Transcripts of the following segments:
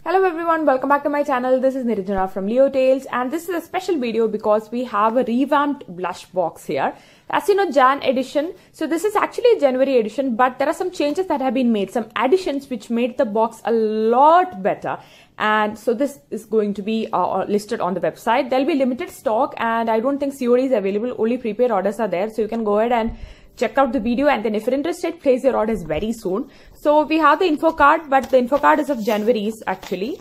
Hello everyone, welcome back to my channel. This is Niranjana from Leo Tales, and this is a special video because we have a revamped blush box here. As you know, Jan edition. So this is actually a January edition, but there are some changes that have been made, some additions which made the box a lot better. And so this is going to be listed on the website. There'll be limited stock and I don't think COD is available. Only prepaid orders are there. So you can go ahead and check out the video, and then if you're interested, place your orders very soon. So we have the info card, but the info card is of January's actually.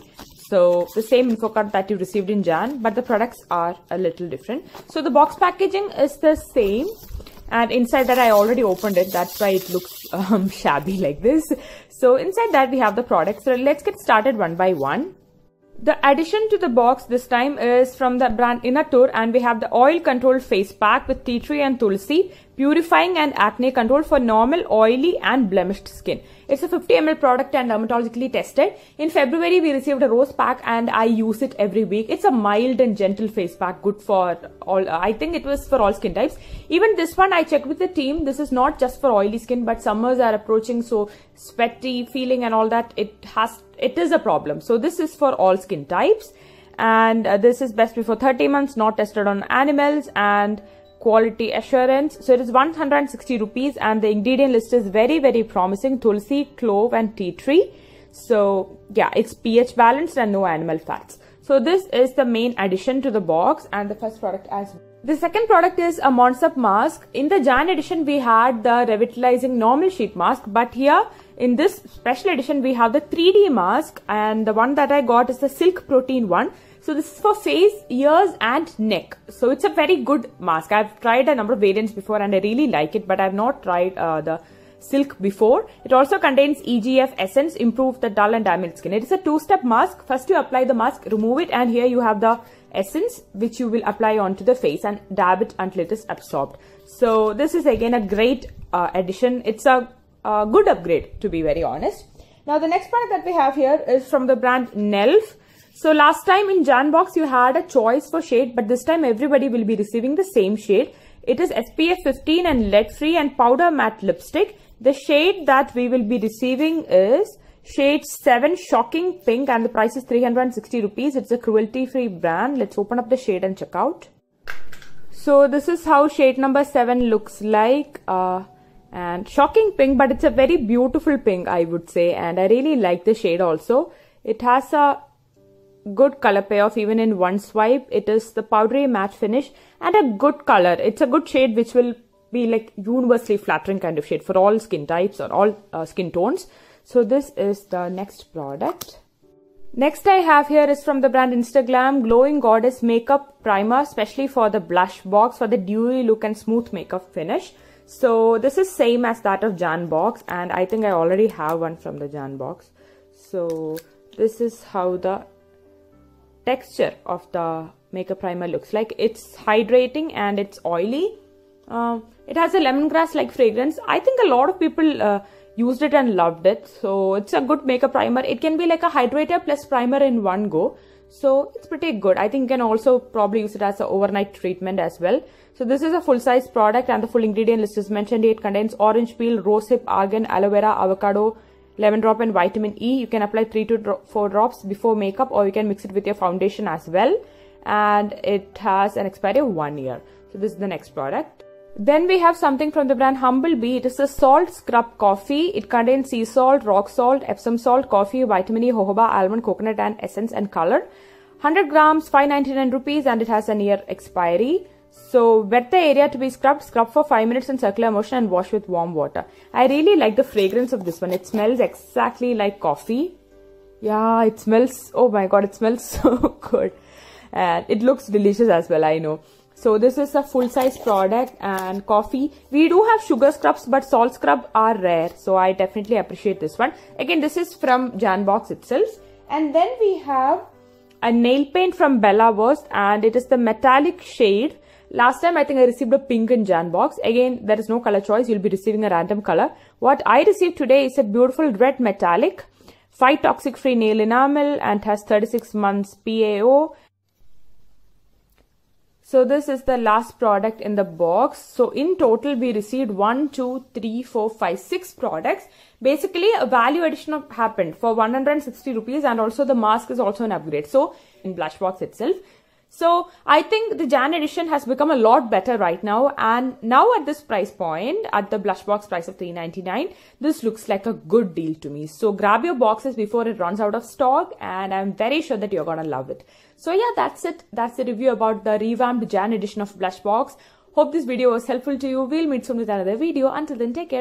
So the same info card that you received in Jan, but the products are a little different. So the box packaging is the same, and inside that I already opened it. That's why it looks shabby like this. So inside that we have the products. So let's get started one by one. The addition to the box this time is from the brand Innatur, and we have the oil controlled face pack with tea tree and tulsi, purifying and acne control for normal, oily and blemished skin. It's a 50 ml product and dermatologically tested. In February we received a rose pack and I use it every week. It's a mild and gentle face pack, good for all. I think it was for all skin types. Even this one I checked with the team. This is not just for oily skin, but summers are approaching, so sweaty feeling and all that, it is a problem. So this is for all skin types, and this is best before 30 months, not tested on animals, and quality assurance. So it is 160 rupees, and the ingredient list is very promising: tulsi, clove and tea tree. So yeah, it's pH balanced and no animal fats. So this is the main addition to the box, and the first product as well. The second product is a Monsup mask. In the Jan edition we had the revitalizing normal sheet mask, but here in this special edition we have the 3D mask, and the one that I got is the silk protein one. So this is for face, ears and neck. So it's a very good mask. I've tried a number of variants before and I really like it, but I've not tried the silk before. It also contains EGF essence, improve the dull and damaged skin. It is a two-step mask. First you apply the mask, remove it, and here you have the essence which you will apply onto the face and dab it until it is absorbed. So this is again a great addition. It's a good upgrade, to be very honest. Now the next product that we have here is from the brand Nell. So last time in Jan box you had a choice for shade, but this time everybody will be receiving the same shade. It is SPF 15 and lead free and powder matte lipstick. The shade that we will be receiving is shade 7 Shocking Pink, and the price is 360 rupees. It's a cruelty free brand. Let's open up the shade and check out. So this is how shade number 7 looks like. And shocking pink, but it's a very beautiful pink, I would say, and I really like the shade also. It has a good color payoff even in one swipe. It is the powdery matte finish and a good color. It's a good shade which will be like universally flattering kind of shade for all skin types or all skin tones. So this is the next product. Next I have here is from the brand Instagram Glowing Goddess Makeup Primer, especially for the blush box for the dewy look and smooth makeup finish. So this is same as that of Jan box, and I think I already have one from the Jan box. So this is how the texture of the makeup primer looks like. It's hydrating and it's oily. It has a lemongrass like fragrance. I think a lot of people used it and loved it. So it's a good makeup primer. It can be like a hydrator plus primer in one go. So it's pretty good. I think you can also probably use it as an overnight treatment as well. So this is a full size product, and the full ingredient list is mentioned. It contains orange peel, rosehip, argan, aloe vera, avocado, lemon drop and vitamin E. You can apply 3 to 4 drops before makeup, or you can mix it with your foundation as well. And it has an expiry of 1 year. So this is the next product. Then we have something from the brand Humblebee. It is a salt scrub coffee. It contains sea salt, rock salt, Epsom salt, coffee, vitamin E, jojoba, almond, coconut and essence and color. 100 grams, 599 rupees, and it has a year expiry. So wet the area to be scrubbed, scrub for 5 minutes in circular motion and wash with warm water. I really like the fragrance of this one. It smells exactly like coffee. Yeah, it smells, oh my god, it smells so good. And it looks delicious as well, I know. So this is a full size product, and coffee. We do have sugar scrubs, but salt scrub are rare. So I definitely appreciate this one. Again, this is from Jan box itself. And then we have a nail paint from Bella Wurst, and it is the metallic shade. Last time I think I received a pink in Jan box. Again, there is no color choice. You'll be receiving a random color. What I received today is a beautiful red metallic, 5 toxic free nail enamel, and has 36 months PAO. So this is the last product in the box. So in total, we received 1, 2, 3, 4, 5, 6 products. Basically, a value addition happened for 160 rupees, and also the mask is also an upgrade. So in blush box itself. So I think the Jan edition has become a lot better right now, and now at this price point, at the blush box price of $3.99, this looks like a good deal to me. So grab your boxes before it runs out of stock, and I'm very sure that you're gonna love it. So yeah, that's it. That's the review about the revamped Jan edition of blush box. Hope this video was helpful to you. We'll meet soon with another video. Until then, take care.